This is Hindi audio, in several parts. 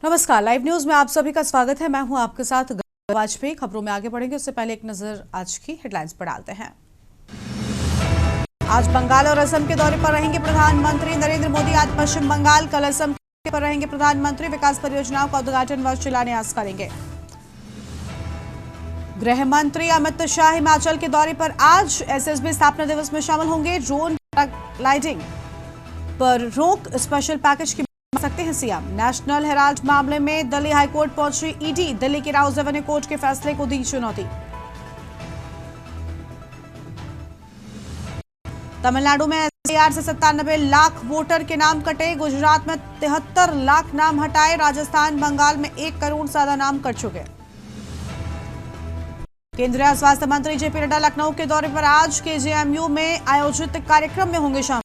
नमस्कार, लाइव न्यूज में आप सभी का स्वागत है। मैं हूं आपके साथ वाजपेयी। खबरों में आगे बढ़ेंगे उससे पहले एक नजर आज की हेडलाइंस पर डालते हैं। आज बंगाल और असम के दौरे पर रहेंगे प्रधानमंत्री नरेंद्र मोदी। आज पश्चिम बंगाल, कल असम के पर रहेंगे प्रधानमंत्री। विकास परियोजनाओं का उद्घाटन व शिलान्यास करेंगे। गृह मंत्री अमित शाह हिमाचल के दौरे पर आज एसएसबी स्थापना दिवस में शामिल होंगे। ड्रोन पैराग्लाइडिंग पर रोक, स्पेशल पैकेज की सकते हैं सीएम। नेशनल हेराल्ड मामले में दिल्ली हाईकोर्ट पहुंची ईडी। दिल्ली की राउज रेवेन्यू कोर्ट के फैसले को दी चुनौती। तमिलनाडु में एसआईआर से 97 लाख वोटर के नाम कटे। गुजरात में 73 लाख नाम हटाए। राजस्थान, बंगाल में 1 करोड़ से ज्यादा नाम कट चुके। केंद्रीय स्वास्थ्य मंत्री जेपी नड्डा लखनऊ के दौरे पर आज केजीएमयू में आयोजित कार्यक्रम में होंगे शामिल।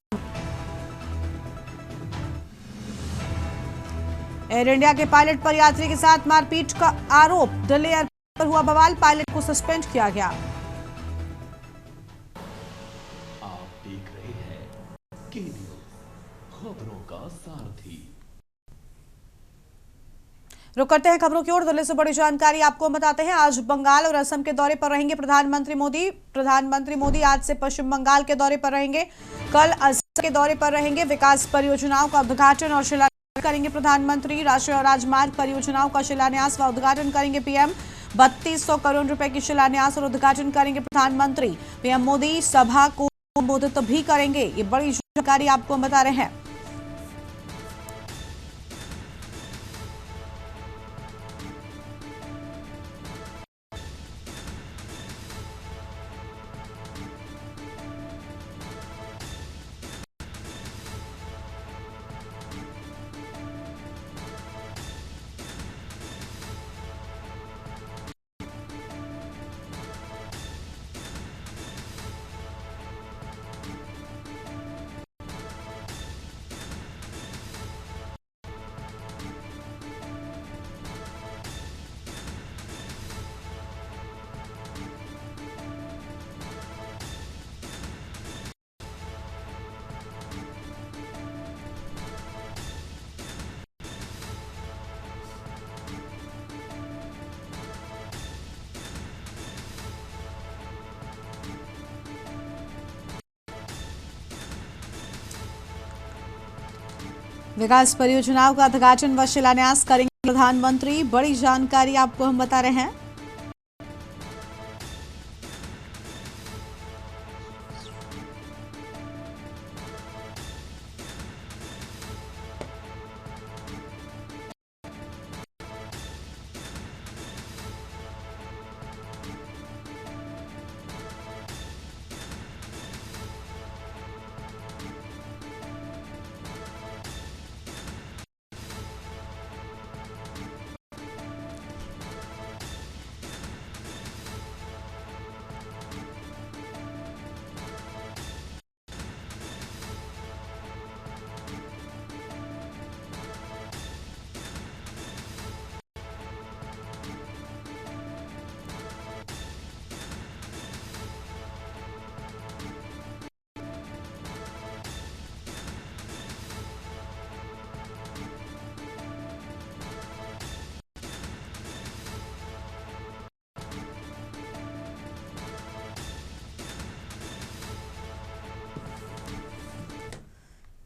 एयर इंडिया के पायलट पर यात्री के साथ मारपीट का आरोप। दिल्ली एयरपोर्ट पर हुआ बवाल, पायलट को सस्पेंड किया गया। आप देख रहे हैं के न्यूज़, खबरों का सारथी। रुक करते हैं खबरों की ओर। दिल्ली से बड़ी जानकारी आपको बताते हैं। आज बंगाल और असम के दौरे पर रहेंगे प्रधानमंत्री मोदी। प्रधानमंत्री मोदी आज से पश्चिम बंगाल के दौरे पर रहेंगे, कल असम के दौरे पर रहेंगे। विकास परियोजनाओं का उद्घाटन और शिलान्यास करेंगे प्रधानमंत्री। राष्ट्रीय राजमार्ग परियोजनाओं का शिलान्यास व उद्घाटन करेंगे पीएम। 3200 करोड़ रुपए की शिलान्यास और उद्घाटन करेंगे प्रधानमंत्री। पीएम मोदी सभा को संबोधित भी करेंगे। ये बड़ी जानकारी आपको बता रहे हैं। विकास परियोजनाओं का उद्घाटन व शिलान्यास करेंगे प्रधानमंत्री। बड़ी जानकारी आपको हम बता रहे हैं।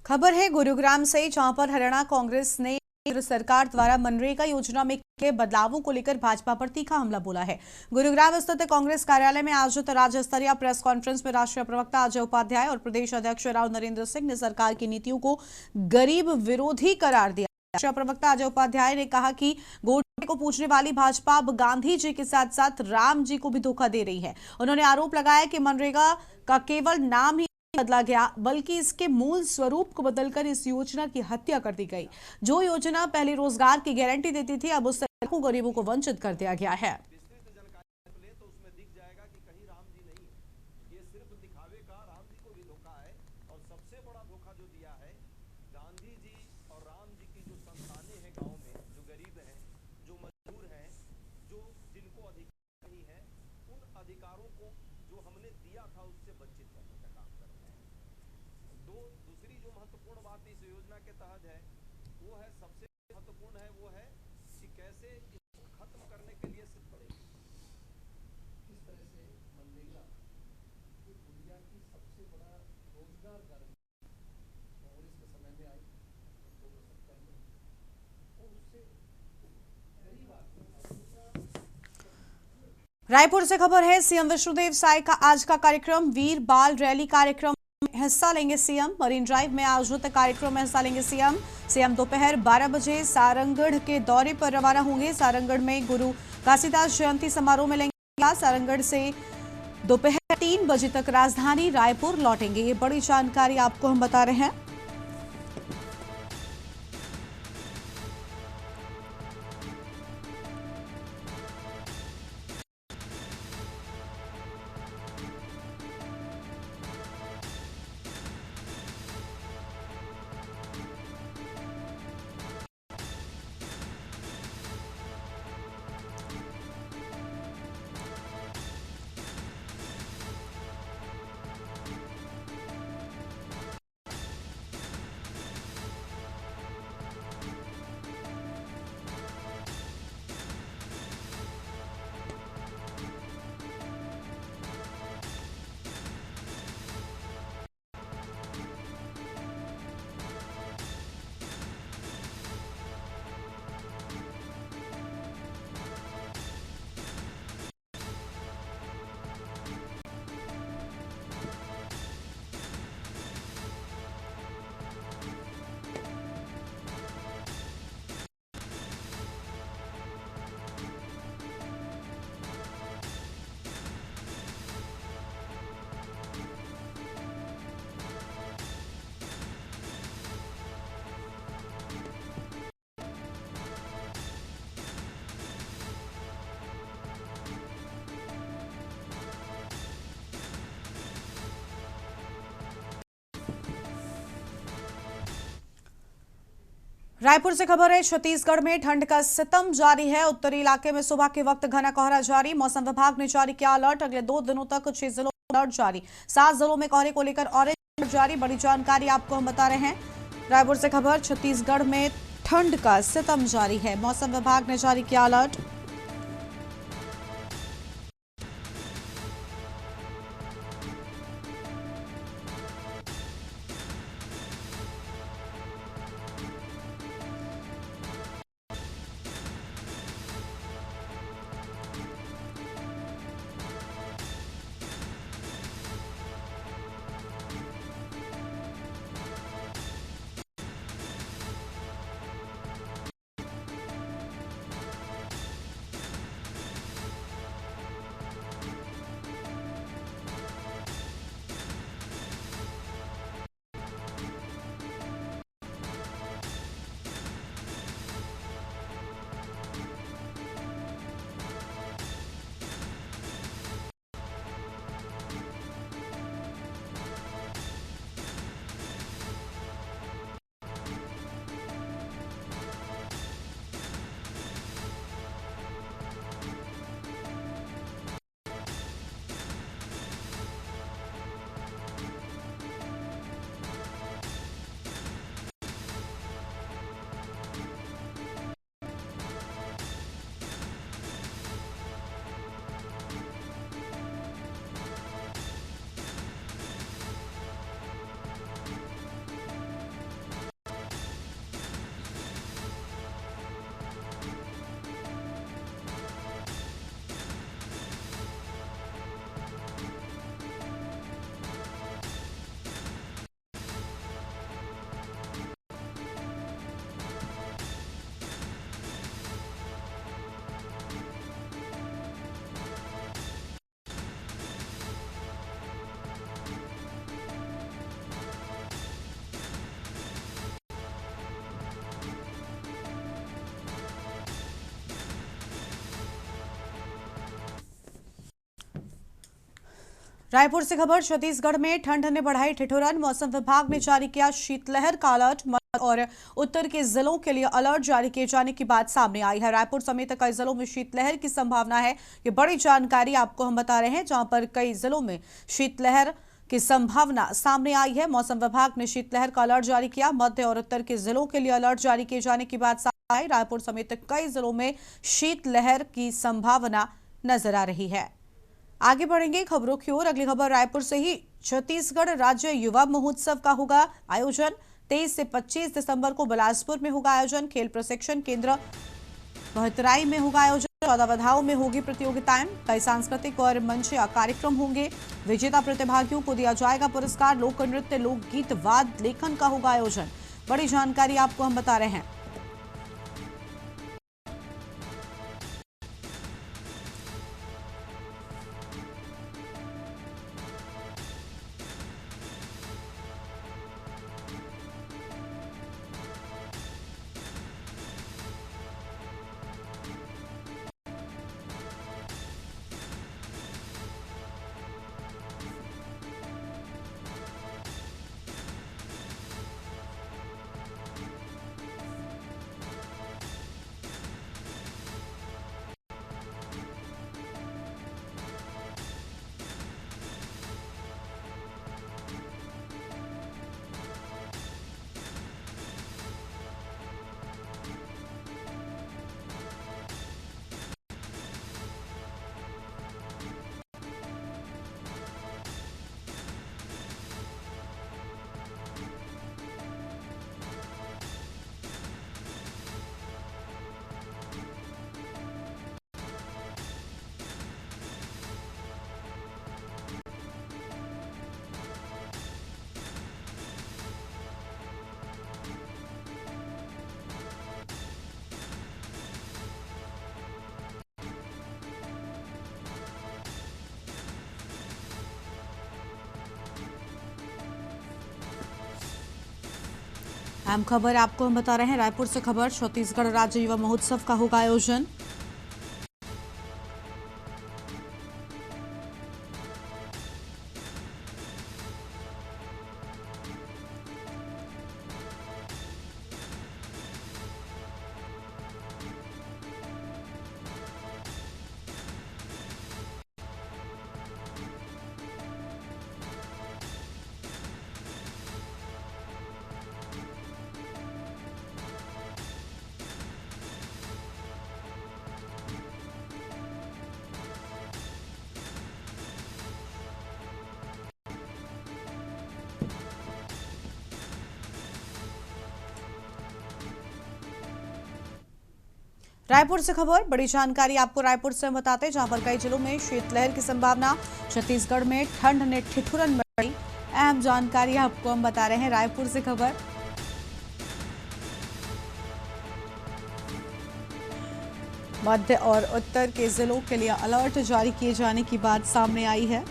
खबर है गुरुग्राम से, जहां पर हरियाणा कांग्रेस ने केंद्र सरकार द्वारा मनरेगा योजना में के बदलावों को लेकर भाजपा पर तीखा हमला बोला है। गुरुग्राम स्थित कांग्रेस कार्यालय में आयोजित राज्य स्तरीय प्रेस कॉन्फ्रेंस में राष्ट्रीय प्रवक्ता अजय उपाध्याय और प्रदेश अध्यक्ष राव नरेंद्र सिंह ने सरकार की नीतियों को गरीब विरोधी करार दिया। राष्ट्रीय प्रवक्ता अजय उपाध्याय ने कहा कि गोडसे को पूछने वाली भाजपा अब गांधी जी के साथ साथ राम जी को भी धोखा दे रही है। उन्होंने आरोप लगाया कि मनरेगा का केवल नाम ही बदला गया, बल्कि इसके मूल स्वरूप को बदलकर इस योजना की हत्या कर दी गई। जो योजना पहले रोजगार की गारंटी देती थी, अब उससे लाखों गरीबों को वंचित कर दिया गया है। अधिकारों को जो हमने दिया था उससे वंचित करने का काम कर रहे हैं। दूसरी जो महत्वपूर्ण बात इस योजना के तहत है वो है, सबसे महत्वपूर्ण है वो है रायपुर से खबर है, सीएम विष्णुदेव साय का आज का कार्यक्रम वीर बाल रैली कार्यक्रम में हिस्सा लेंगे सीएम। मरीन ड्राइव में आयोजित कार्यक्रम में हिस्सा लेंगे सीएम दोपहर 12 बजे सारंगढ़ के दौरे पर रवाना होंगे। सारंगढ़ में गुरु घासीदास जयंती समारोह में लेंगे। सारंगढ़ से दोपहर 3 बजे तक राजधानी रायपुर लौटेंगे। ये बड़ी जानकारी आपको हम बता रहे हैं। रायपुर से खबर है, छत्तीसगढ़ में ठंड का सितम जारी है। उत्तरी इलाके में सुबह के वक्त घना कोहरा जारी। मौसम विभाग ने जारी किया अलर्ट। अगले 2 दिनों तक 6 जिलों में अलर्ट जारी। 7 जिलों में कोहरे को लेकर ऑरेंज अलर्ट जारी। बड़ी जानकारी आपको हम बता रहे हैं। रायपुर से खबर, छत्तीसगढ़ में ठंड का सितम जारी है। मौसम विभाग ने जारी किया अलर्ट। रायपुर से खबर, छत्तीसगढ़ में ठंड ने बढ़ाई ठिठुरन। मौसम विभाग ने जारी किया शीतलहर का अलर्ट। मध्य और उत्तर के जिलों के लिए अलर्ट जारी किए जाने की बात सामने आई है। रायपुर समेत कई जिलों में शीतलहर की संभावना है। ये बड़ी जानकारी आपको हम बता रहे हैं, जहां पर कई जिलों में शीतलहर की संभावना सामने आई है। मौसम विभाग ने शीतलहर का अलर्ट जारी किया। मध्य और उत्तर के जिलों के लिए अलर्ट जारी किए जाने की बात सामने आई। रायपुर समेत कई जिलों में शीतलहर की संभावना नजर आ रही है। आगे बढ़ेंगे खबरों की ओर। अगली खबर रायपुर से ही। छत्तीसगढ़ राज्य युवा महोत्सव का होगा आयोजन। 23 से 25 दिसंबर को बिलासपुर में होगा आयोजन। खेल प्रशिक्षण केंद्र बहतराई में होगा आयोजन। 14 विधाओं में होगी प्रतियोगिताएं। कई सांस्कृतिक और मंचीय कार्यक्रम होंगे। विजेता प्रतिभागियों को दिया जाएगा पुरस्कार। लोक नृत्य, लोकगीत, वाद लेखन का होगा आयोजन। बड़ी जानकारी आपको हम बता रहे हैं। अहम खबर आपको हम बता रहे हैं रायपुर से। खबर छत्तीसगढ़ राज्य युवा महोत्सव का होगा आयोजन। रायपुर से खबर। बड़ी जानकारी आपको रायपुर से हम बताते हैं, जहां पर कई जिलों में शीतलहर की संभावना। छत्तीसगढ़ में ठंड ने ठिठुरन मचाई। अहम जानकारी आपको हम बता रहे हैं रायपुर से। खबर मध्य और उत्तर के जिलों के लिए अलर्ट जारी किए जाने की बात सामने आई है।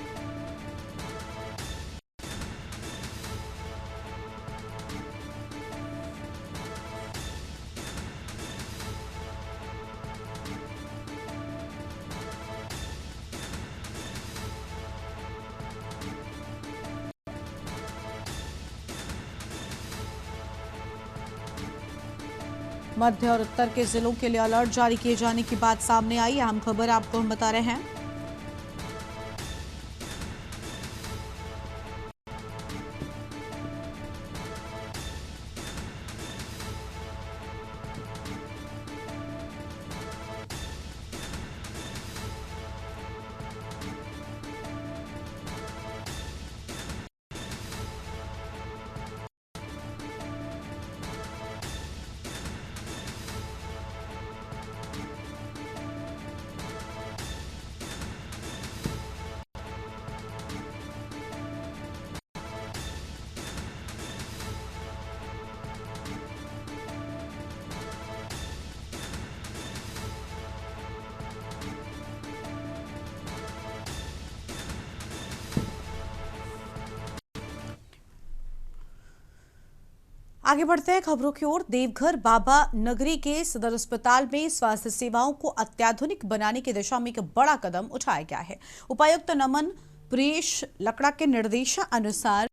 मध्य और उत्तर के जिलों के लिए अलर्ट जारी किए जाने की बात सामने आई। अहम खबर आपको हम बता रहे हैं। आगे बढ़ते हैं खबरों की ओर। देवघर बाबा नगरी के सदर अस्पताल में स्वास्थ्य सेवाओं को अत्याधुनिक बनाने की दिशा में एक बड़ा कदम उठाया गया है। उपायुक्त नमन प्रियेश लकड़ा के निर्देशानुसार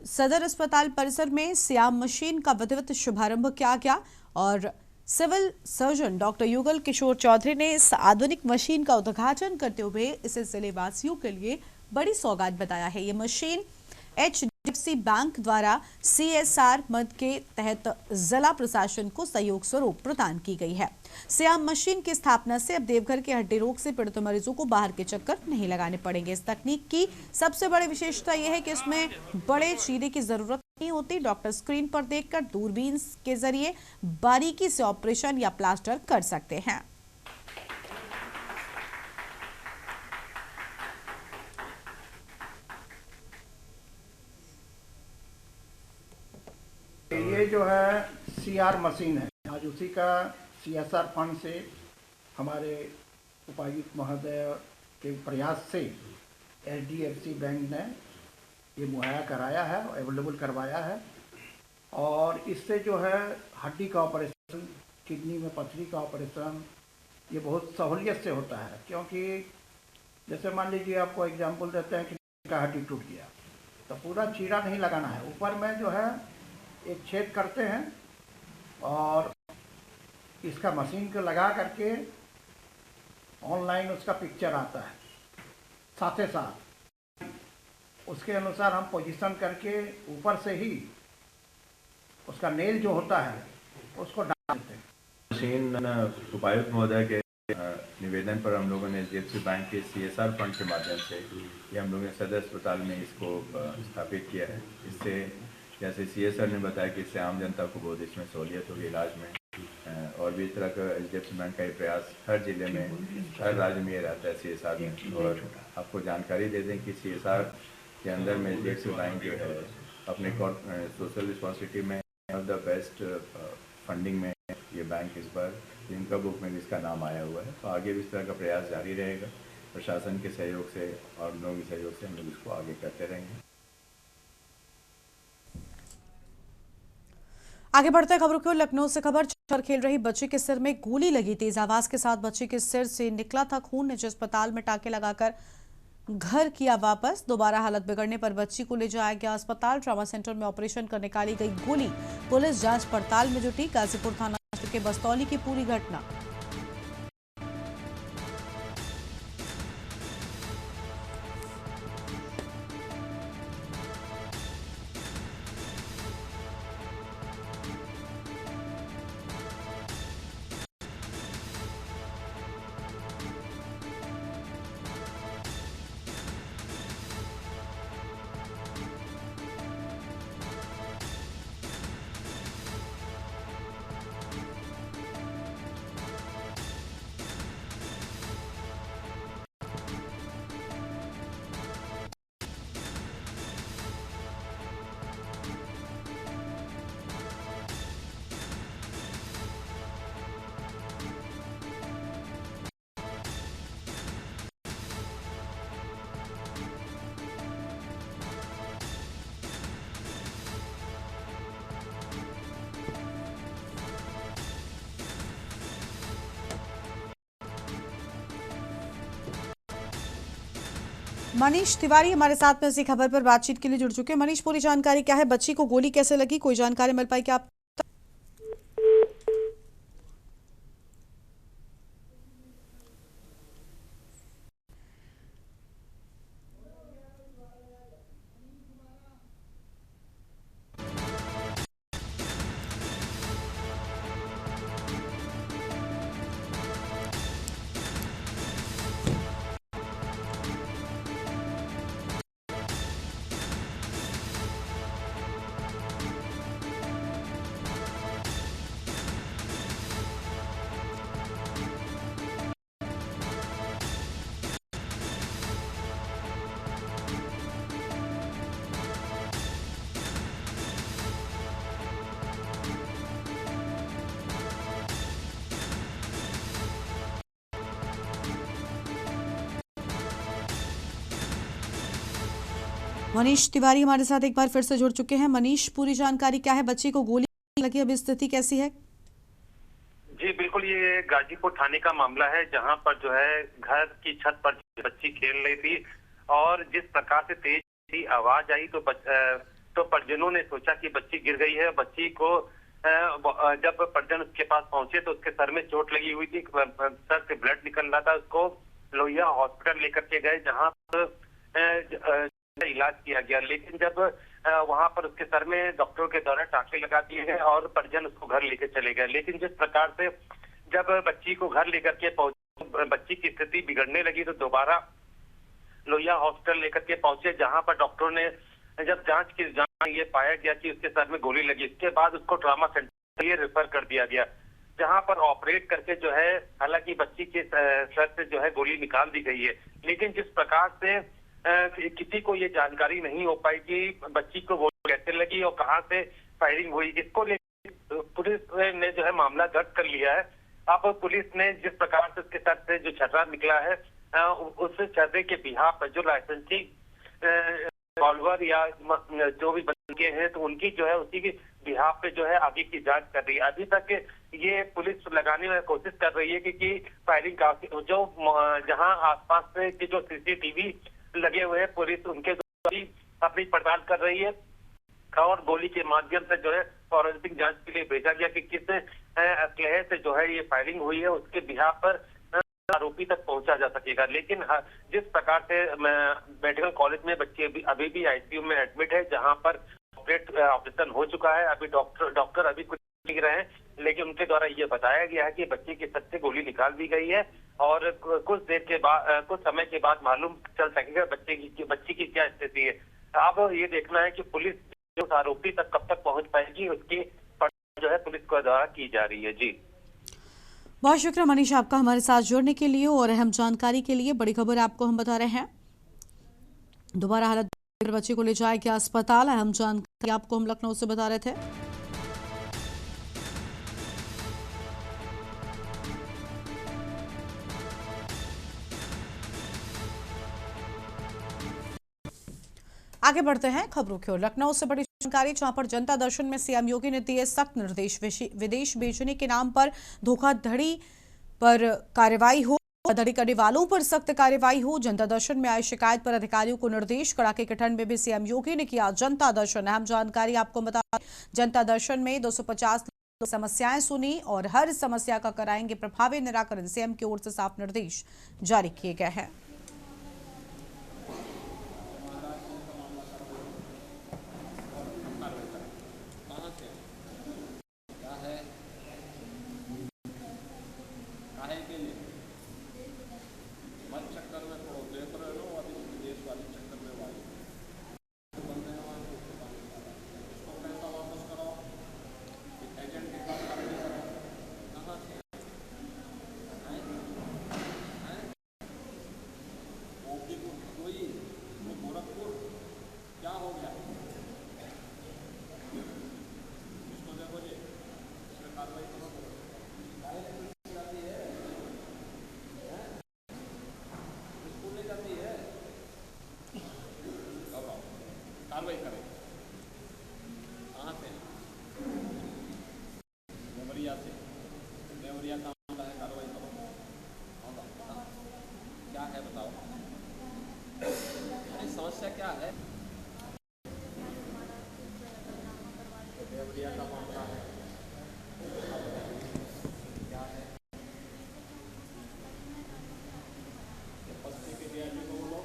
सदर अस्पताल परिसर में सियाम मशीन का विधिवत शुभारंभ किया गया और civil surgeon doctor Yugal Kishore Chaudhary ने इस आधुनिक मशीन का उद्घाटन करते हुए इसे जिले वासियों के लिए बड़ी सौगात बताया है। ये मशीन HD एचडीएफसी बैंक द्वारा सीएसआर मद के तहत जिला प्रशासन को सहयोग स्वरूप प्रदान की गई है। श्याम मशीन की स्थापना से अब देवघर के हड्डी रोग से पीड़ित मरीजों को बाहर के चक्कर नहीं लगाने पड़ेंगे। इस तकनीक की सबसे बड़ी विशेषता यह है कि इसमें बड़े चीरे की जरूरत नहीं होती। डॉक्टर स्क्रीन पर देखकर दूरबीन के जरिए बारीकी से ऑपरेशन या प्लास्टर कर सकते हैं। ये जो है सीआर मशीन है, आज उसी का सीएसआर फंड से हमारे उपायुक्त महोदय के प्रयास से एचडीएफसी बैंक ने ये मुहैया कराया है, अवेलेबल करवाया है। और इससे जो है हड्डी का ऑपरेशन, किडनी में पथरी का ऑपरेशन, ये बहुत सहूलियत से होता है। क्योंकि जैसे मान लीजिए आपको एग्जांपल देते हैं कि का हड्डी टूट गया तो पूरा चीरा नहीं लगाना है, ऊपर में जो है एक छेद करते हैं और इसका मशीन को लगा करके ऑनलाइन उसका पिक्चर आता है, साथ ही साथ उसके अनुसार हम पोजीशन करके ऊपर से ही उसका नेल जो होता है उसको डाल देते हैं। मशीन उपायुक्त महोदय के निवेदन पर हम लोगों ने एचडीएफसी बैंक के सीएसआर फंड के माध्यम से ये हम लोगों ने सदर अस्पताल में इसको स्थापित किया है। इससे जैसे सीएसआर ने बताया कि इससे आम जनता को बहुत इसमें सहूलियत होगी इलाज में। और भी इस तरह का एचडीएफसी बैंक का ये प्रयास हर जिले में, हर राज्य में ये रहता है सीएसआर में। और आपको जानकारी दे दें कि सीएसआर के अंदर में एचडीएफसी बैंक जो है अपने सोशल रिस्पॉन्सिबिलिटी में one of the best funding में ये बैंक इस बार इनका बुक में भी इसका नाम आया हुआ है। तो आगे भी इस तरह का प्रयास जारी रहेगा। प्रशासन के सहयोग से और लोगों के सहयोग से हम लोग इसको आगे करते रहेंगे। आगे बढ़ते खबरों को लखनऊ से खबर, छर खेल रही बच्ची के सिर में गोली लगी। तेज आवाज के साथ बच्ची के सिर से निकला था खून। निजी अस्पताल में टाके लगाकर घर किया वापस। दोबारा हालत बिगड़ने पर बच्ची को ले जाया गया अस्पताल। ट्रॉमा सेंटर में ऑपरेशन कर निकाली गई गोली। पुलिस जांच पड़ताल में जुटी। गाजीपुर थाना क्षेत्र के बस्तौली की पूरी घटना। मनीष तिवारी हमारे साथ में इसी खबर पर बातचीत के लिए जुड़ चुके हैं। मनीष, पूरी जानकारी क्या है? बच्ची को गोली कैसे लगी? कोई जानकारी मिल पाई क्या आप? मनीष तिवारी हमारे साथ एक बार फिर से जुड़ चुके हैं। मनीष, पूरी जानकारी क्या है? बच्ची को गोली लगी, अभी स्थिति कैसी है? जी बिल्कुल, ये गाजीपुर थाने का मामला है, जहां पर जो है घर की छत पर बच्ची खेल रही थी और जिस प्रकार से तेज आवाज आई तो परिजनों ने सोचा कि बच्ची गिर गई है। बच्ची को जब परिजन उसके पास पहुंचे तो उसके सर में चोट लगी हुई थी, सर से ब्लड निकल रहा था। उसको लोहिया हॉस्पिटल लेकर के गए, जहां पर इलाज किया गया। लेकिन जब वहां पर उसके सर में डॉक्टरों के द्वारा टांके लगा दिए गए और परिजन उसको घर लेकर चले गए। लेकिन जिस प्रकार से जब बच्ची को घर लेकर के पहुंचे, बच्ची की स्थिति बिगड़ने लगी तो दोबारा लोहिया हॉस्पिटल लेकर के पहुंचे, जहां पर डॉक्टरों ने जब जांच ये पाया गया कि उसके सर में गोली लगी। इसके बाद उसको ट्रॉमा सेंटर ये रेफर कर दिया गया, जहां पर ऑपरेट करके जो है, हालांकि बच्ची के सर से जो है गोली निकाल दी गई है। लेकिन जिस प्रकार से किसी को ये जानकारी नहीं हो पाई कि बच्ची को गोली कैसे लगी और कहां से फायरिंग हुई, इसको लेकर पुलिस ने जो है मामला दर्ज कर लिया है। अब पुलिस ने जिस प्रकार से उसके सर से जो छर्रा निकला है, उस छर्रे के बिहार पर जो लाइसेंसी रिवॉल्वर या जो भी बंदूकें हैं, तो उनकी जो है उसी की बिहार पे जो है आगे की जांच कर रही है। अभी तक ये पुलिस लगाने में कोशिश कर रही है कि फायरिंग काफी जो जहां आसपास से के जो सीसीटीवी लगे हुए हैं, पुलिस उनके द्वारा भी अपनी पड़ताल कर रही है और गोली के माध्यम से जो है फॉरेंसिक जांच के लिए भेजा गया कि किस असलहे से जो है ये फायरिंग हुई है, उसके बिहार पर आरोपी तक पहुंचा जा सकेगा। लेकिन जिस प्रकार से मेडिकल कॉलेज में बच्चे अभी भी आईसीयू में एडमिट है, जहां पर ऑपरेशन हो चुका है, अभी डॉक्टर अभी कुछ नहीं रहे हैं, लेकिन उनके द्वारा ये बताया गया है कि बच्चे के सर से गोली निकाल दी गई है और कुछ देर के बाद, कुछ समय के बाद मालूम चल सकेगा बच्ची की क्या स्थिति है। अब ये देखना है कि पुलिस जो आरोपी तक कब तक पहुंच पाएगी, उसकी पड़ताल जो है पुलिस के द्वारा की जा रही है। जी, बहुत शुक्रिया मनीष आपका हमारे साथ जुड़ने के लिए और अहम जानकारी के लिए। बड़ी खबर आपको हम बता रहे हैं, दोबारा हालत बच्चे को ले जाया गया अस्पताल। अहम जानकारी आपको हम लखनऊ से बता रहे थे। आगे बढ़ते हैं खबरों की ओर। लखनऊ से बड़ी जानकारी, जहां पर जनता दर्शन में सीएम योगी ने दिए सख्त निर्देश, विदेश भेजने के नाम पर धोखाधड़ी पर कार्रवाई हो, धोखाधड़ी करने वालों पर सख्त कार्रवाई हो। जनता दर्शन में आई शिकायत पर अधिकारियों को निर्देश, कड़ाके के ठंड में भी सीएम योगी ने किया जनता दर्शन। अहम जानकारी आपको बता, जनता दर्शन में 250 समस्याएं सुनी और हर समस्या का कराएंगे प्रभावी निराकरण। सीएम की ओर से साफ निर्देश जारी किए गए हैं। कार्रवाई करें। कहाँ से? देवरिया से। देवरिया का मामला है, कार्रवाई करो। क्या है बताओ, अरे समस्या क्या है? देवरिया का मामला है, क्या है? बस्ती के डीआईजी को बोलो,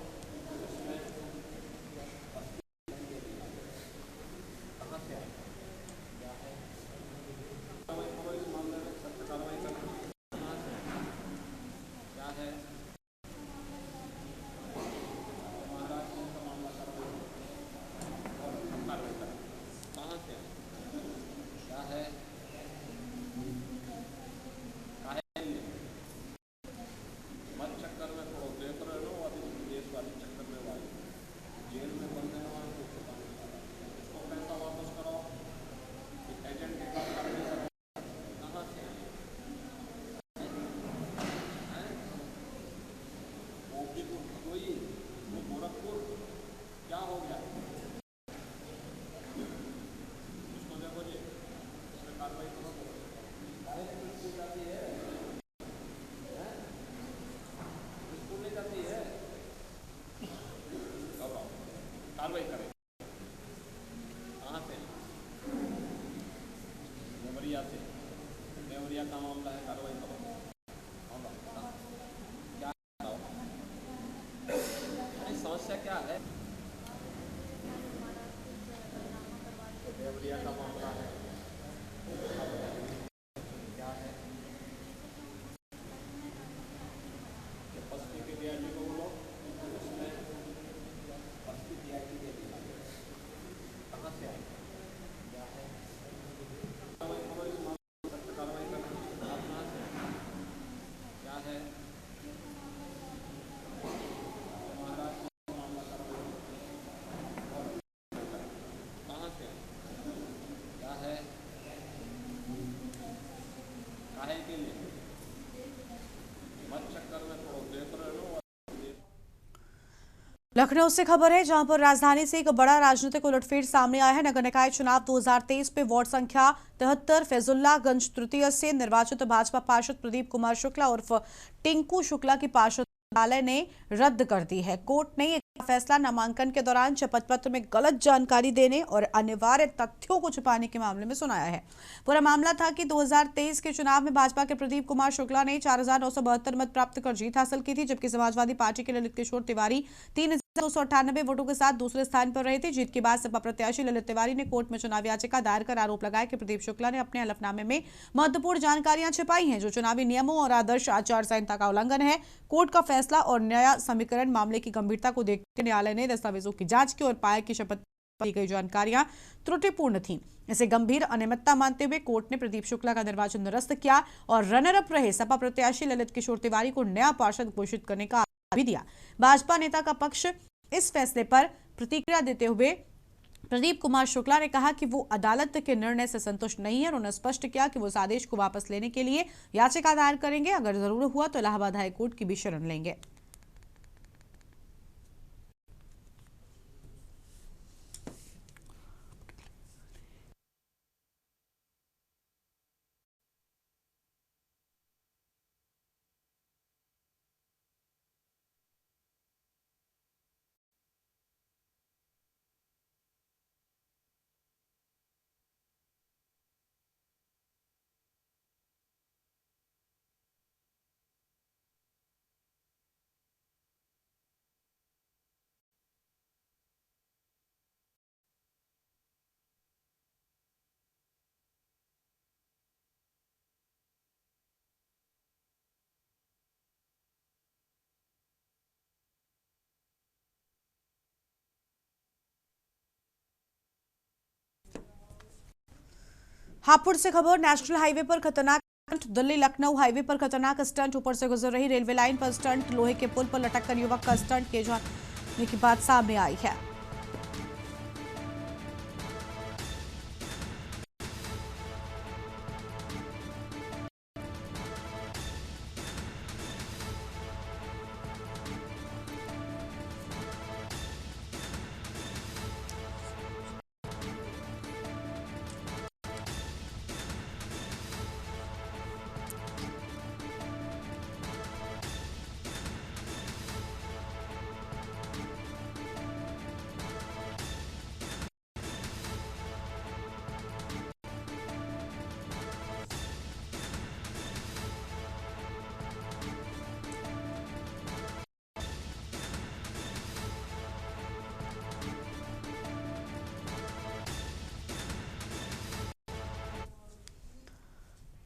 क्या है? लखनऊ से खबर है, जहां पर राजधानी से एक बड़ा राजनीतिक उलटफेर सामने आया है। नगर निकाय चुनाव 2023 में वार्ड संख्या 73 फैजुल्लागंज तृतीय से निर्वाचित भाजपा पार्षद प्रदीप कुमार शुक्ला उर्फ टिंकू शुक्ला की पार्षद न्यायालय ने रद्द कर दी है। कोर्ट ने यह फैसला नामांकन के दौरान शपथ पत्र में गलत जानकारी देने और अनिवार्य तथ्यों को छुपाने के मामले में सुनाया है। पूरा मामला था कि 2023 के चुनाव में भाजपा के प्रदीप कुमार शुक्ला ने 4,972 मत प्राप्त कर जीत हासिल की थी, जबकि समाजवादी पार्टी के ललित किशोर तिवारी 3,298 वोटों के साथ दूसरे स्थान पर रहे थे। जीत के बाद सपा प्रत्याशी ललित तिवारी ने कोर्ट में चुनाव याचिका दायर कर आरोप लगाया कि प्रदीप शुक्ला ने अपने हलफनामे में महत्वपूर्ण जानकारियां छिपाई हैं, जो चुनावी नियमों और आदर्श आचार संहिता का उल्लंघन है। कोर्ट का फैसला और न्याय समीकरण मामले की गंभीरता को देखते न्यायालय ने दस्तावेजों की जांच की और पाया कि शपथ दी गई जानकारियां त्रुटिपूर्ण थीं। इसे गंभीर अनियमितता मानते हुए कोर्ट ने प्रदीप शुक्ला का निर्वाचन निरस्त किया और रनर अप रहे सपा प्रत्याशी ललित किशोर तिवारी को नया पार्षद घोषित करने का आदेश भी दिया। भाजपा नेता का पक्ष इस फैसले पर प्रतिक्रिया देते हुए प्रदीप कुमार शुक्ला ने कहा कि वो अदालत के निर्णय से संतुष्ट नहीं है और उन्होंने स्पष्ट किया कि वो इस आदेश को वापस लेने के लिए याचिका दायर करेंगे। अगर जरूर हुआ तो इलाहाबाद हाई कोर्ट की भी शरण लेंगे। हापुड़ से खबर, नेशनल हाईवे पर खतरनाक स्टंट। दिल्ली लखनऊ हाईवे पर खतरनाक स्टंट। ऊपर से गुजर रही रेलवे लाइन पर स्टंट। लोहे के पुल पर लटककर युवक का स्टंट किए जाने की बात सामने आई है।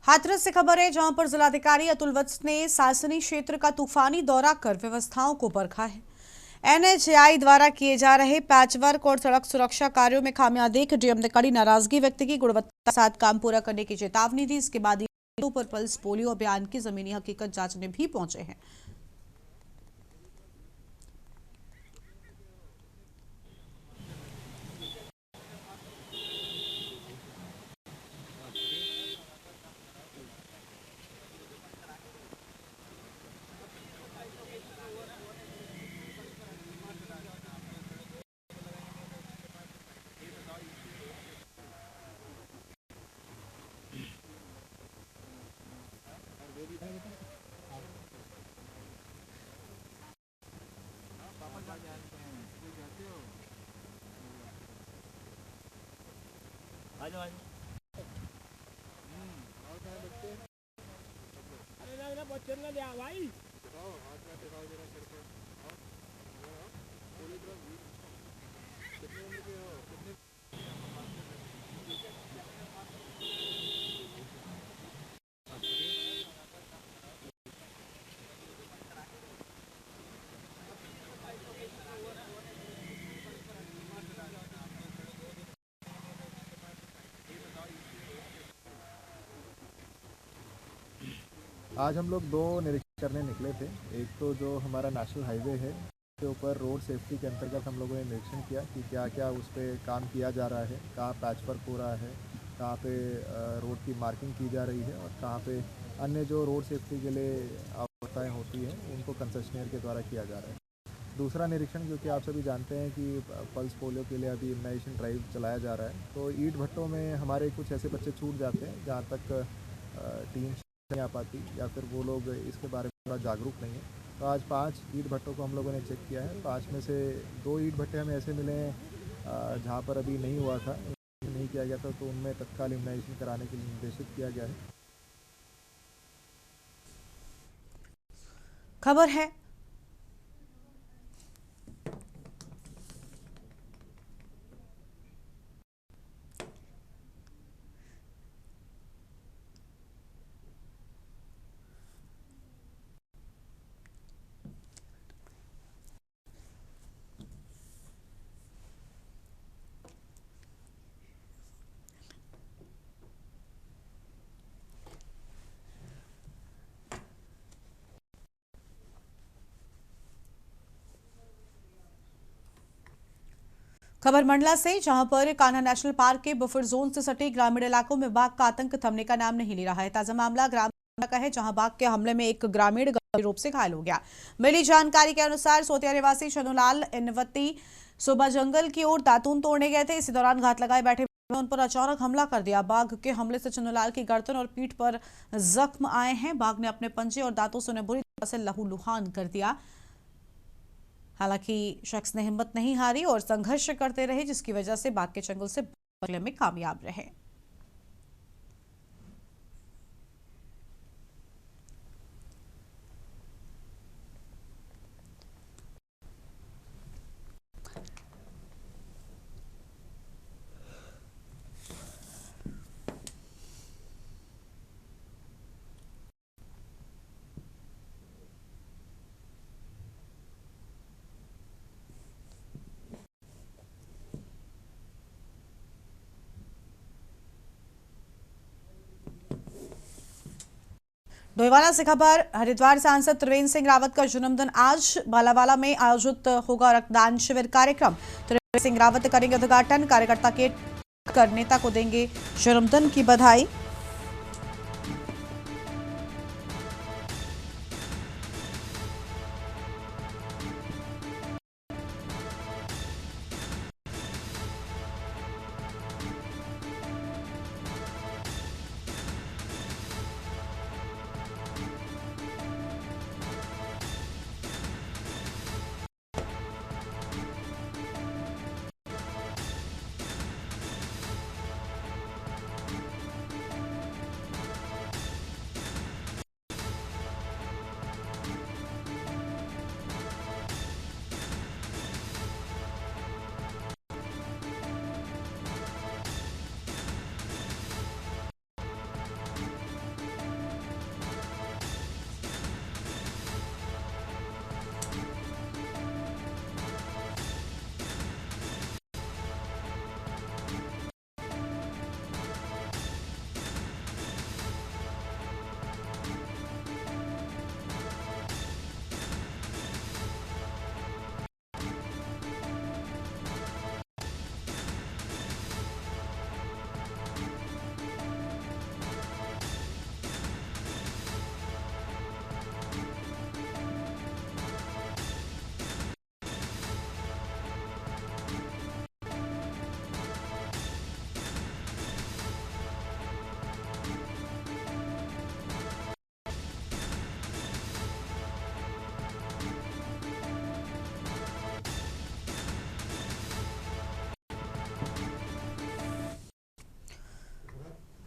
हाथरस से खबर है, जहां पर जिलाधिकारी अतुल वत्स ने सासनी क्षेत्र का तूफानी दौरा कर व्यवस्थाओं को परखा है। एनएचएआई द्वारा किए जा रहे पैचवर्क और सड़क सुरक्षा कार्यों में खामियां देख डीएम ने कड़ी नाराजगी व्यक्त की। गुणवत्ता के साथ काम पूरा करने की चेतावनी दी। इसके बाद पर पल्स पोलियो अभियान की जमीनी हकीकत जांचने भी पहुंचे हैं। आज हम लोग दो निरीक्षण करने निकले थे। एक तो जो हमारा नेशनल हाईवे है के ऊपर रोड सेफ्टी के अंतर्गत हम लोगों ने निरीक्षण किया कि क्या क्या उस पर काम किया जा रहा है, कहाँ पैचवर्क हो रहा है, कहाँ पे रोड की मार्किंग की जा रही है और कहाँ पे अन्य जो रोड सेफ्टी के लिए आवश्यकताएँ होती हैं उनको कंसेशनियर के द्वारा किया जा रहा है। दूसरा निरीक्षण जो कि आप सभी जानते हैं कि पल्स पोलियो के लिए अभी इम्यूनाइजेशन ड्राइव चलाया जा रहा है, तो ईंट भट्टों में हमारे कुछ ऐसे बच्चे छूट जाते हैं जहाँ तक टीम नहीं आ पाती या फिर वो लोग इसके बारे में थोड़ा जागरूक नहीं है। तो आज 5 ईंट भट्टों को हम लोगों ने चेक किया है। 5 में से 2 ईंट भट्टे हमें ऐसे मिले हैं जहाँ पर अभी नहीं हुआ था, नहीं किया गया था, तो उनमें तत्काल इम्यूनाइजेशन कराने के लिए निर्देशित किया गया है। खबर है खबर मंडला से, जहां पर कान्हा नेशनल पार्क के बफर जोन से सटे ग्रामीण इलाकों में बाघ का आतंक थमने का नाम नहीं ले रहा है। ताजा मामला ग्राम का है, जहां बाघ के हमले में एक ग्रामीण गंभीर रूप से घायल हो गया। मिली जानकारी के अनुसार सोतिया निवासी चनुलाल इनवती सुबह जंगल की ओर दातून तोड़ने गए थे। इसी दौरान घात लगाए बैठे उन पर अचानक हमला कर दिया। बाघ के हमले से चनुलाल की गर्दन और पीठ पर जख्म आए हैं। बाघ ने अपने पंजे और दांतों से उन्हें बुरी तरह से लहूलुहान कर दिया। हालांकि शख्स ने हिम्मत नहीं हारी और संघर्ष करते रहे, जिसकी वजह से बाघ के चंगुल से बचने में कामयाब रहे। डोईवाला से खबर, हरिद्वार सांसद त्रिवेंद्र सिंह रावत का जन्मदिन आज। बालावाला में आयोजित होगा रक्तदान शिविर कार्यक्रम। त्रिवेंद्र सिंह रावत करेंगे उद्घाटन। कार्यकर्ता के नेता को देंगे जन्मदिन की बधाई।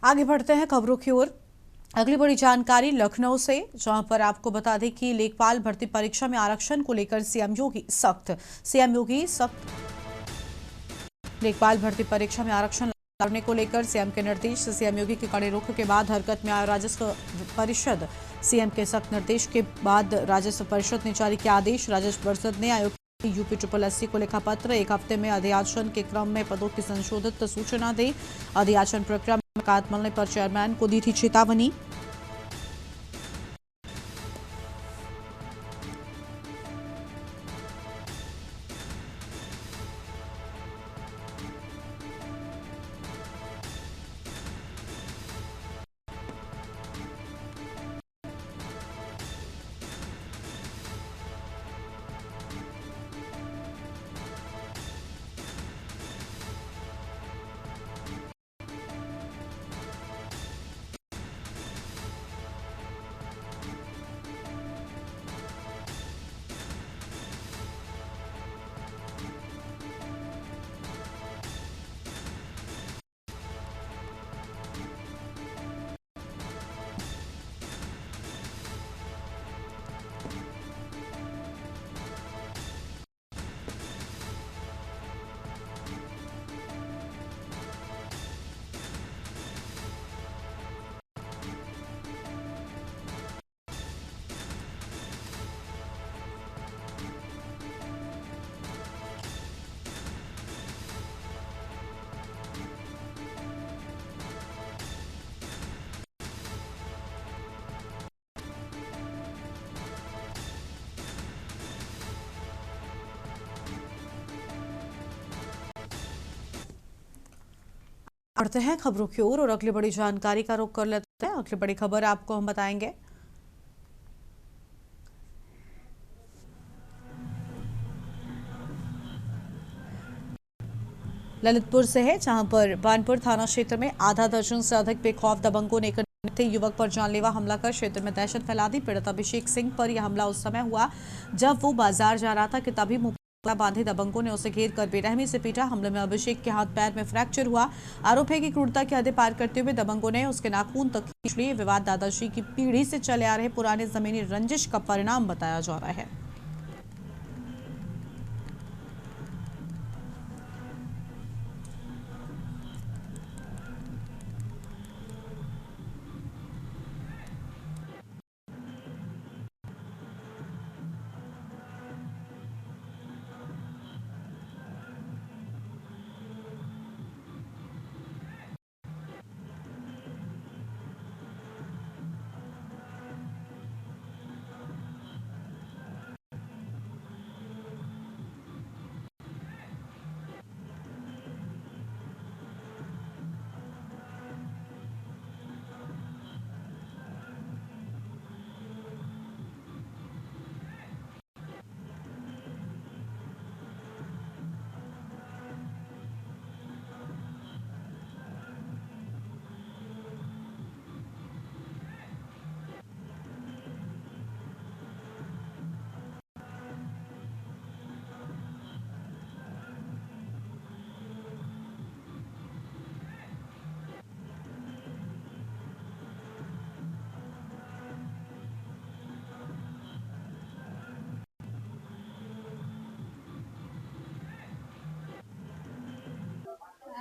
आगे बढ़ते हैं खबरों की ओर। अगली बड़ी जानकारी लखनऊ से, जहां पर आपको बता दें कि लेखपाल भर्ती परीक्षा में आरक्षण को लेकर सीएम योगी सख्त। लेखपाल भर्ती परीक्षा में आरक्षण करने को लेकर सीएम के निर्देश। सीएम योगी के कड़े रुख के बाद हरकत में आया राजस्व परिषद। सीएम के सख्त निर्देश के बाद राजस्व परिषद ने जारी किया आदेश। राजस्व परिषद ने आयोग यूपी SSSC को लिखा पत्र, 1 हफ्ते में अधियाचन के क्रम में पदों की संशोधित सूचना दें। अधियाचन प्रक्रिया में काट मिलने पर चेयरमैन को दी थी चेतावनी। बढ़ते हैं खबरों की ओर और अगली बड़ी जानकारी का रुख कर लेते हैं। अगली बड़ी खबर आपको हम बताएंगे। ललितपुर से है, जहां पर बानपुर थाना क्षेत्र में आधा दर्जन से अधिक बेखौफ दबंगों ने एक युवक पर जानलेवा हमला कर क्षेत्र में दहशत फैला दी। पीड़ित अभिषेक सिंह पर यह हमला उस समय हुआ जब वो बाजार जा रहा था कि तभी मुंह बांधे दबंगों ने उसे घेर कर बेरहमी से पीटा। हमले में अभिषेक के हाथ पैर में फ्रैक्चर हुआ। आरोप है कि क्रूरता की हदें पार करते हुए दबंगों ने उसके नाखून तक खींच लिए। विवाद दादाजी की पीढ़ी से चले आ रहे पुराने जमीनी रंजिश का परिणाम बताया जा रहा है।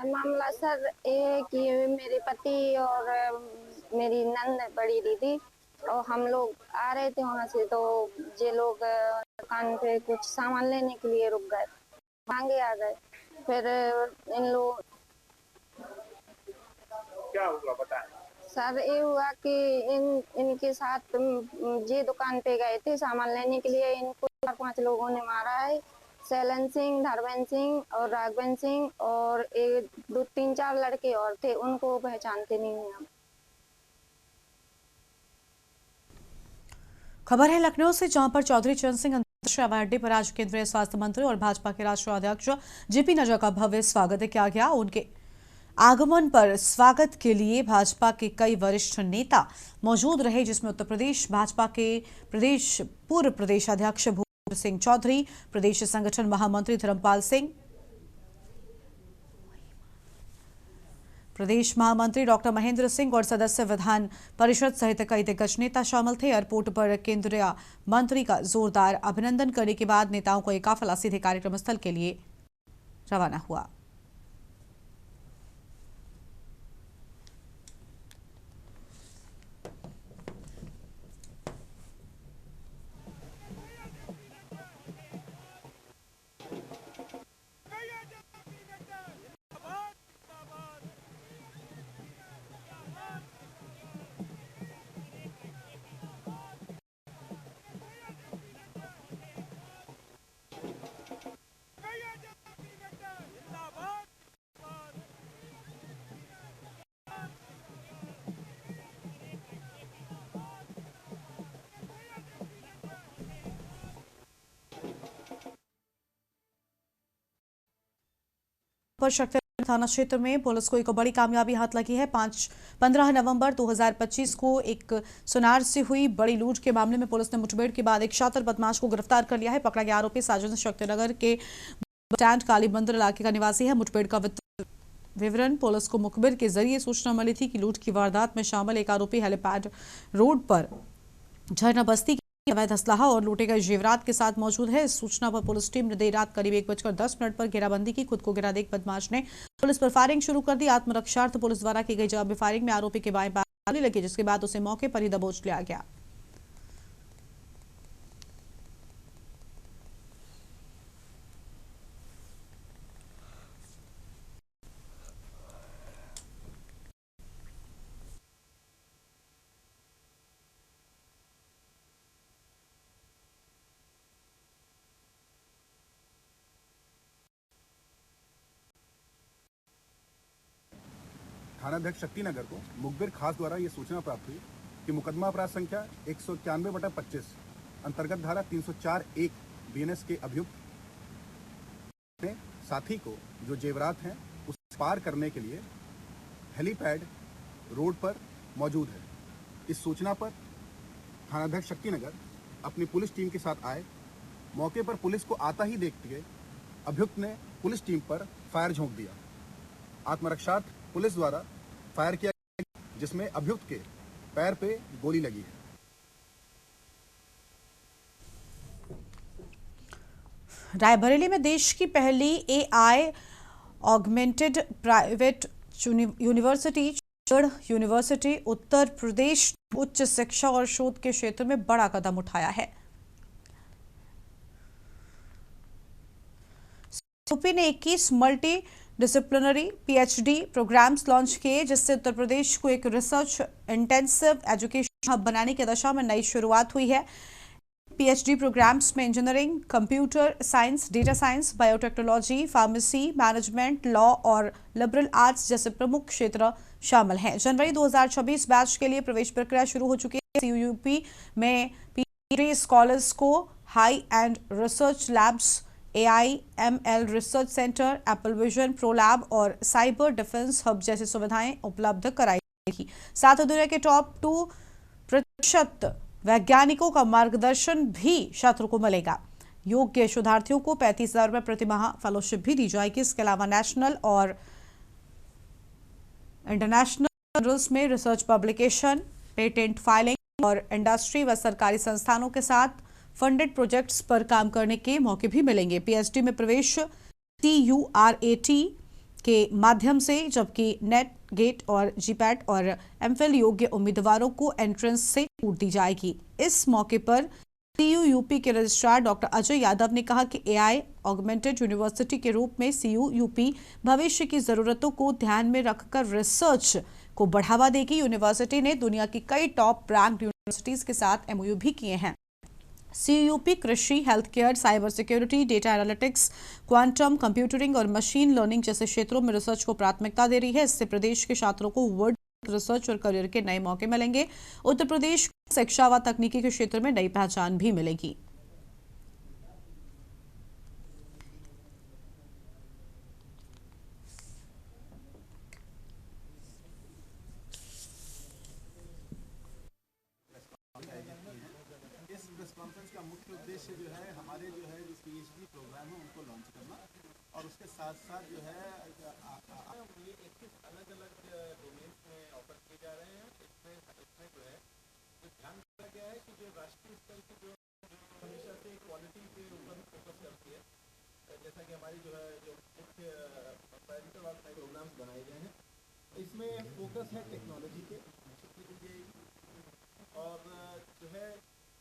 मामला सर ये है कि मेरे पति और मेरी नंद बड़ी दीदी और हम लोग आ रहे थे वहां से, तो ये लोग दुकान पे कुछ सामान लेने के लिए रुक गए, मांगे आ गए। फिर इन लोग क्या हुआ बताएं। सर ये हुआ कि इनके साथ ये दुकान पे गए थे सामान लेने के लिए। इनको 4-5 लोगों ने मारा है। शैलन सिंह, धर्मेंद्र सिंह और राघवेंद्र सिंह और 2-3-4 लड़के और थे, उनको पहचानते नहीं हैं हम। खबर है लखनऊ से, जहां पर चौधरी चरण सिंह अंतर्राष्ट्रीय हवाई अड्डे पर आज केंद्रीय स्वास्थ्य मंत्री और भाजपा के राष्ट्रीय अध्यक्ष जेपी नड्डा का भव्य स्वागत किया गया। उनके आगमन पर स्वागत के लिए भाजपा के कई वरिष्ठ नेता मौजूद रहे, जिसमें उत्तर प्रदेश भाजपा के पूर्व प्रदेश अध्यक्ष भूपेंद्र सिंह चौधरी, प्रदेश संगठन महामंत्री धर्मपाल सिंह, प्रदेश महामंत्री डॉक्टर महेंद्र सिंह और सदस्य विधान परिषद सहित कई दिग्गज नेता शामिल थे। एयरपोर्ट पर केंद्रीय मंत्री का जोरदार अभिनंदन करने के बाद नेताओं का एक काफिला सीधे कार्यक्रम स्थल के लिए रवाना हुआ। पर शक्तिनगर थाना क्षेत्र में पुलिस को एक बड़ी कामयाबी हाथ लगी है। 15 नवंबर 2025 को एक सुनार से हुई बड़ी लूट के मामले में पुलिस ने मुठभेड़ के बाद एक शातिर बदमाश को गिरफ्तार कर लिया है। पकड़ा गया आरोपी साजन शक्तिनगर के स्टैंड काली मंदिर इलाके का निवासी है। मुठभेड़ का विवरण पुलिस को मुखबिर के जरिए सूचना मिली थी कि लूट की वारदात में शामिल एक आरोपी हेलीपैड रोड पर झरना बस्ती अवैध असलाहा और लूटे गए जेवरात के साथ मौजूद है। इस सूचना पर पुलिस टीम ने देर रात करीब 1:10 पर घेराबंदी की। खुद को गिरा देख बदमाश ने पुलिस पर फायरिंग शुरू कर दी। आत्मरक्षार्थ पुलिस द्वारा की गई जवाबी फायरिंग में आरोपी के बाएं गोली लगी, जिसके बाद उसे मौके पर ही दबोच लिया गया। थानाध्यक्ष शक्तिनगर को मुखबिर खास द्वारा ये सूचना प्राप्त हुई कि मुकदमा अपराध संख्या 191/25 अंतर्गत धारा 304(1) बीएनएस के अभियुक्त ने साथी को जो जेवरात हैं उस पार करने के लिए हेलीपैड रोड पर मौजूद है। इस सूचना पर थानाध्यक्ष शक्तिनगर अपनी पुलिस टीम के साथ आए। मौके पर पुलिस को आता ही देखते अभियुक्त ने पुलिस टीम पर फायर झोंक दिया। आत्मरक्षार्थ पुलिस द्वारा फायर किया, जिसमें अभियुक्त के पैर पे गोली लगी है। रायबरेली में देश की पहली AI augmented private university university Uttar Pradesh उच्च शिक्षा और शोध के क्षेत्र में बड़ा कदम उठाया है। यूपी ने 21 multidisciplinary PhD programs launch किए, जिससे उत्तर प्रदेश को एक रिसर्च इंटेंसिव एजुकेशन हब बनाने की दिशा में नई शुरुआत हुई है। पीएचडी प्रोग्राम्स में engineering, computer science, data science, biotechnology, pharmacy, management, law और लिबरल आर्ट्स जैसे प्रमुख क्षेत्र शामिल हैं। जनवरी 2026 बैच के लिए प्रवेश प्रक्रिया शुरू हो चुकी है। सीयूयूपी में पीएचडी स्कॉलर्स को high and research labs, AI/ML research centre, Apple vision pro lab और साइबर डिफेंस हब जैसी सुविधाएं उपलब्ध कराई जाएगी। साथ ही दुनिया के टॉप 2% वैज्ञानिकों का मार्गदर्शन भी छात्रों को मिलेगा। योग्य शोधार्थियों को 35,000 रुपये प्रति माह फेलोशिप भी दी जाएगी। इसके अलावा नेशनल और इंटरनेशनल जर्नल्स में रिसर्च पब्लिकेशन, पेटेंट फाइलिंग और इंडस्ट्री व सरकारी संस्थानों के साथ फंडेड प्रोजेक्ट्स पर काम करने के मौके भी मिलेंगे। पीएचडी में प्रवेश TURAT के माध्यम से, जबकि नेट, गेट और जीपैट और एमफिल योग्य उम्मीदवारों को एंट्रेंस से छूट दी जाएगी। इस मौके पर CUUP के रजिस्ट्रार डॉक्टर अजय यादव ने कहा कि AI ऑगमेंटेड यूनिवर्सिटी के रूप में CUUP भविष्य की जरूरतों को ध्यान में रखकर रिसर्च को बढ़ावा देगी। यूनिवर्सिटी ने दुनिया की कई टॉप रैंक्ड यूनिवर्सिटीज के साथ MOU भी किए हैं। CUUP कृषि, health care, cyber security, data analytics, quantum computing और मशीन लर्निंग जैसे क्षेत्रों में रिसर्च को प्राथमिकता दे रही है। इससे प्रदेश के छात्रों को वर्ल्ड रिसर्च और करियर के नए मौके मिलेंगे। उत्तर प्रदेश को शिक्षा व तकनीकी के क्षेत्र में नई पहचान भी मिलेगी। इस प्रेस कॉन्फ्रेंस का मुख्य उद्देश्य जो है हमारे जो PhD प्रोग्राम है उनको लॉन्च करना, और उसके साथ साथ जो है ये 21 अलग-अलग डोमेन्स में ऑफर किए जा रहे हैं। इसमें जो है जो ध्यान रखा गया है कि जो राष्ट्रीय स्तर की जो हमेशा से क्वालिटी के ऊपर फोकस करती है, जैसा कि हमारी जो मुख्य पैरेंटल और प्रोग्राम्स बनाए गए हैं, इसमें फोकस है टेक्नोलॉजी के, और जो है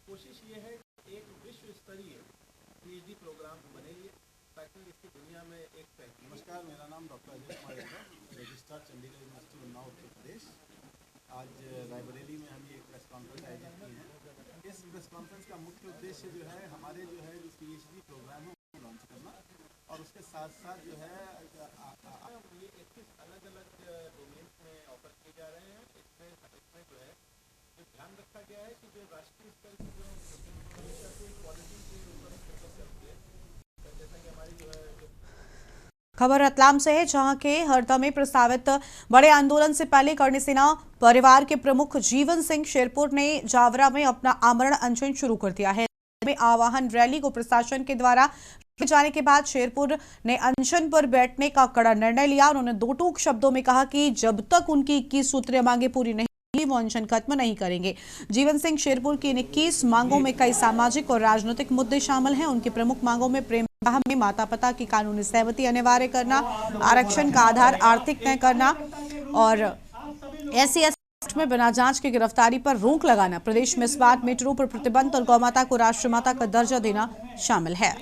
कोशिश ये है कि एक विश्व स्तरीय PhD प्रोग्राम बने, ताकि इसकी दुनिया में एक पहचान। नमस्कार, मेरा नाम doctor Ajay Kumar Yadav, registrar Chandigarh university Unnao Uttar Pradesh. आज रायबरेली में हम ये प्रेस कॉन्फ्रेंस आयोजित की है। इस प्रेस कॉन्फ्रेंस का मुख्य उद्देश्य जो है हमारे जो PhD प्रोग्राम है उनको लॉन्च करना, और उसके साथ साथ जो है ये 21 अलग-अलग डोमेन्स में ऑफर किए जा रहे हैं। इसमें जो है जो ध्यान रखा गया है कि जो राष्ट्रीय स्तर की जो हमेशा से क्वालिटी के ऊपर फोकस करती है, जैसा कि हमारी जो खबर रतलाम से है, जहां के हरदा में प्रस्तावित बड़े आंदोलन से पहले करणी सेना परिवार के प्रमुख जीवन सिंह शेरपुर ने जावरा में अपना आमरण अनशन शुरू कर दिया है। में आवाहन रैली को प्रशासन के द्वारा जाने के बाद शेरपुर ने अनशन पर बैठने का कड़ा निर्णय लिया। उन्होंने दो टूक शब्दों में कहा कि जब तक उनकी 21 सूत्रीय मांगे पूरी नहीं वो अनशन खत्म नहीं करेंगे। जीवन सिंह शेरपुर की इन 21 मांगों में कई सामाजिक और राजनीतिक मुद्दे शामिल हैं। उनकी प्रमुख मांगों में प्रेम विवाह में माता पिता की कानूनी सहमति अनिवार्य करना, आरक्षण का आधार आर्थिक तय करना और SC/ST में बिना जांच की गिरफ्तारी पर रोक लगाना, प्रदेश में स्मार्ट मीटरों पर प्रतिबंध और गौमाता को राष्ट्रमाता का दर्जा देना शामिल है।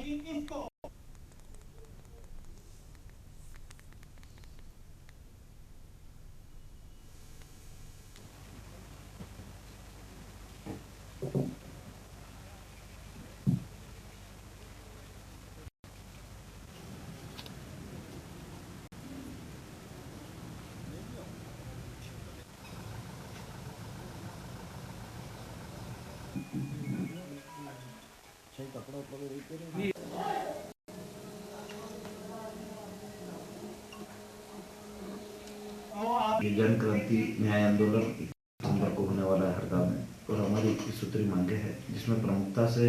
ये जन क्रांति न्याय आंदोलन दिसंबर को होने वाला है हरदा में, और हमारी 21 सूत्री मांगे हैं, जिसमें प्रमुखता से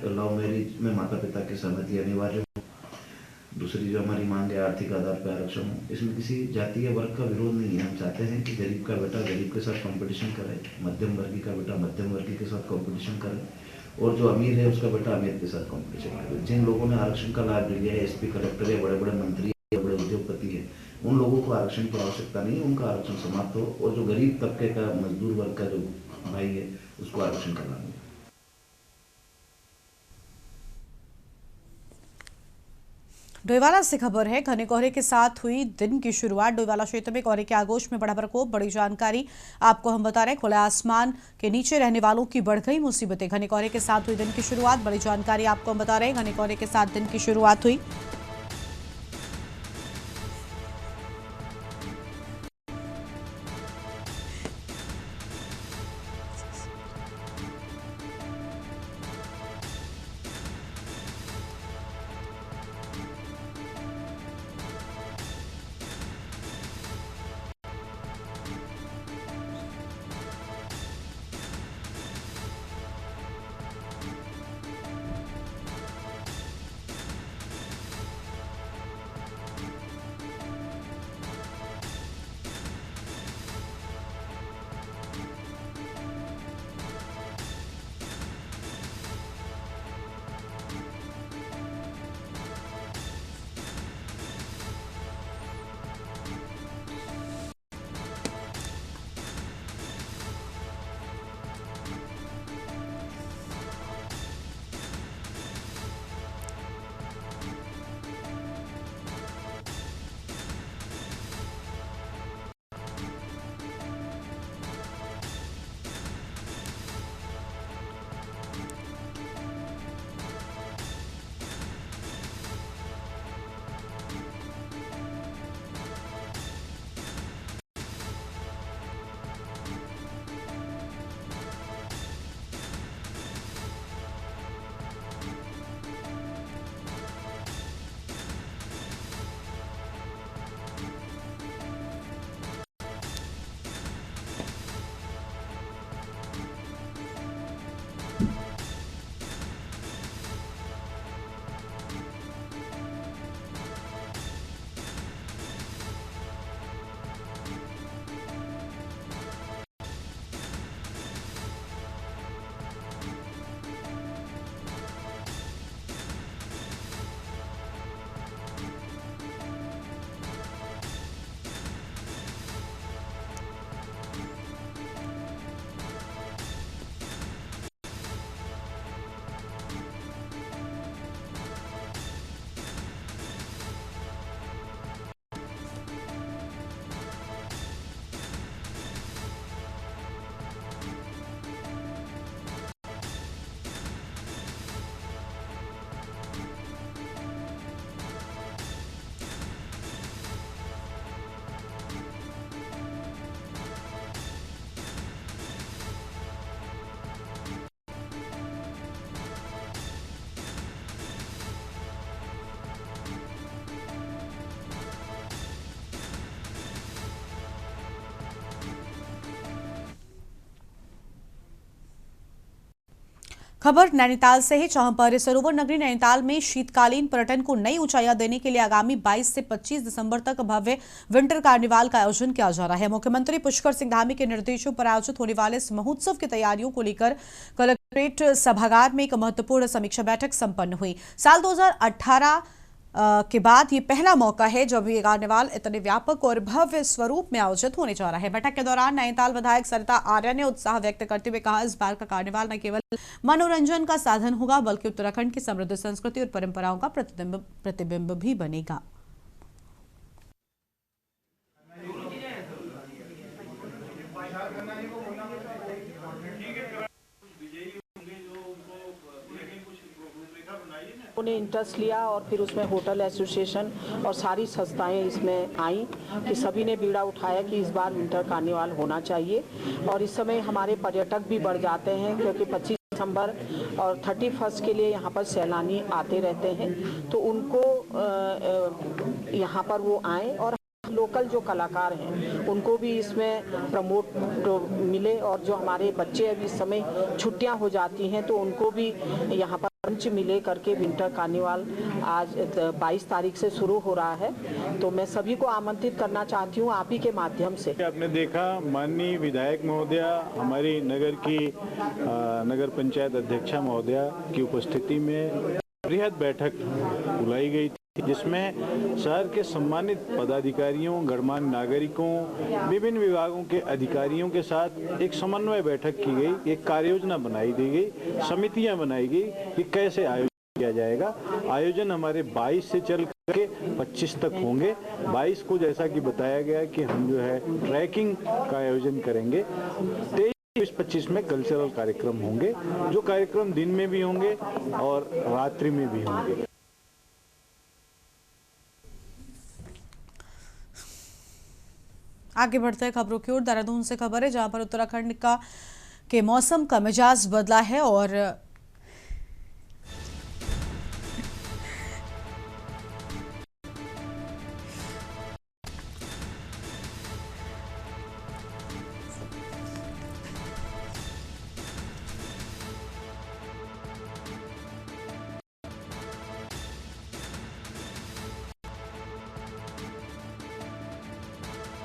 लव मैरिज में माता पिता की सहमति अनिवार्य हो। दूसरी जो हमारी मांग है आर्थिक आधार पर आरक्षण हो। इसमें किसी जाति या वर्ग का विरोध नहीं है। हम चाहते हैं कि गरीब का बेटा गरीब के साथ कंपटीशन करे, मध्यम वर्गीय का बेटा मध्यम वर्गीय के साथ कंपटीशन करे, और जो अमीर है उसका बेटा अमीर के साथ कंपटीशन करे। जिन लोगों ने आरक्षण का लाभ लिया है, SP कलेक्टर या बड़े बड़े मंत्री या बड़े उद्योगपति है, उन लोगों को आरक्षण की आवश्यकता नहीं है। उनका आरक्षण समाप्त हो, और जो गरीब तबके का मजदूर वर्ग का जो भाई है उसको आरक्षण का लाभ मिले। डोईवाला से खबर है, घने कोहरे के साथ हुई दिन की शुरुआत। डोईवाला क्षेत्र में कोहरे के आगोश में बढ़ा प्रकोप। बड़ी जानकारी आपको हम बता रहे हैं, खुले आसमान के नीचे रहने वालों की बढ़ गई मुसीबतें। घने कोहरे के साथ हुई दिन की शुरुआत। बड़ी जानकारी आपको हम बता रहे हैं, घने कोहरे के साथ दिन की शुरुआत हुई। खबर नैनीताल से है, जहां पर सरोवर नगरी नैनीताल में शीतकालीन पर्यटन को नई ऊंचाइयां देने के लिए आगामी 22 से 25 दिसंबर तक भव्य विंटर कार्निवाल का आयोजन किया जा रहा है। मुख्यमंत्री पुष्कर सिंह धामी के निर्देशों पर आयोजित होने वाले इस महोत्सव की तैयारियों को लेकर कलेक्ट्रेट सभागार में एक महत्वपूर्ण समीक्षा बैठक संपन्न हुई। साल 2018 के बाद ये पहला मौका है जब ये कार्निवाल इतने व्यापक और भव्य स्वरूप में आयोजित होने जा रहा है। बैठक के दौरान नैनीताल विधायक सरिता आर्य ने उत्साह व्यक्त करते हुए कहा, इस बार का कार्निवाल न केवल मनोरंजन का साधन होगा बल्कि उत्तराखंड की समृद्ध संस्कृति और परंपराओं का प्रतिबिंब भी बनेगा। उन्हें इंटरेस्ट लिया और फिर उसमें होटल एसोसिएशन और सारी संस्थाएं इसमें आई कि सभी ने बीड़ा उठाया कि इस बार विंटर कार्निवाल होना चाहिए। और इस समय हमारे पर्यटक भी बढ़ जाते हैं क्योंकि 25 दिसंबर और 31 के लिए यहाँ पर सैलानी आते रहते हैं, तो उनको यहाँ पर वो आए और लोकल जो कलाकार हैं उनको भी इसमें प्रमोट मिले। और जो हमारे बच्चे अभी इस समय छुट्टियां हो जाती हैं तो उनको भी यहाँ पर मंच मिले करके विंटर कार्निवाल आज 22 तारीख से शुरू हो रहा है। तो मैं सभी को आमंत्रित करना चाहती हूँ आप ही के माध्यम से। आपने देखा माननीय विधायक महोदया, हमारी नगर पंचायत अध्यक्षा महोदया की उपस्थिति में बृहद बैठक बुलाई गई थी, जिसमें शहर के सम्मानित पदाधिकारियों, गणमान्य नागरिकों, विभिन्न विभागों के अधिकारियों के साथ एक समन्वय बैठक की गई, एक कार्ययोजना बनाई दी गई, समितियां बनाई गई कि कैसे आयोजन किया जाएगा। आयोजन हमारे 22 से चल के 25 तक होंगे। 22 को जैसा कि बताया गया कि हम जो है ट्रैकिंग का आयोजन करेंगे। 23-25 में कल्चरल कार्यक्रम होंगे, जो कार्यक्रम दिन में भी होंगे और रात्रि में भी होंगे। आगे बढ़ते हैं खबरों की ओर। देहरादून से खबर है, जहां पर उत्तराखंड के मौसम का मिजाज बदला है और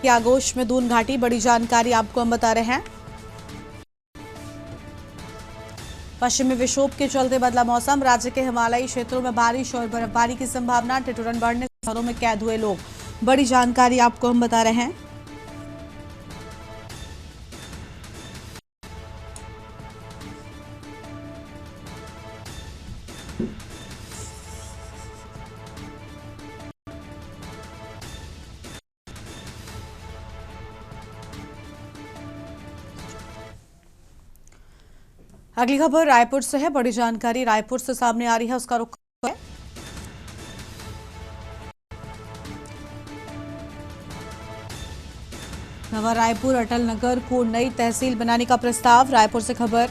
आगोश में दून घाटी, बड़ी जानकारी आपको हम बता रहे हैं। पश्चिमी विक्षोभ के चलते बदला मौसम, राज्य के हिमालयी क्षेत्रों में बारिश और बर्फबारी की संभावना, ठिठुरन बढ़ने से घरों में कैद हुए लोग। बड़ी जानकारी आपको हम बता रहे हैं। अगली खबर रायपुर से है, बड़ी जानकारी रायपुर से सामने आ रही है, उसका रुख है। नवा रायपुर अटल नगर को नई तहसील बनाने का प्रस्ताव। रायपुर से खबर,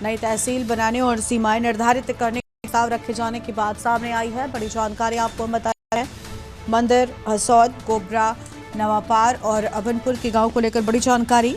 नई तहसील बनाने और सीमाएं निर्धारित करने का प्रस्ताव रखे जाने की बात सामने आई है। बड़ी जानकारी आपको हम बता रहे हैं। मंदिर, हसौद, कोबरा, नवापार और अबनपुर के गांव को लेकर बड़ी जानकारी।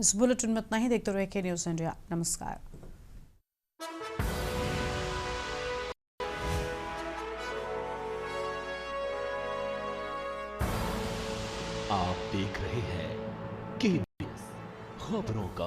इस बुलेटिन में इतना ही। देखते रहिए के न्यूज़ इंडिया। नमस्कार। आप देख रहे हैं के न्यूज़, खबरों का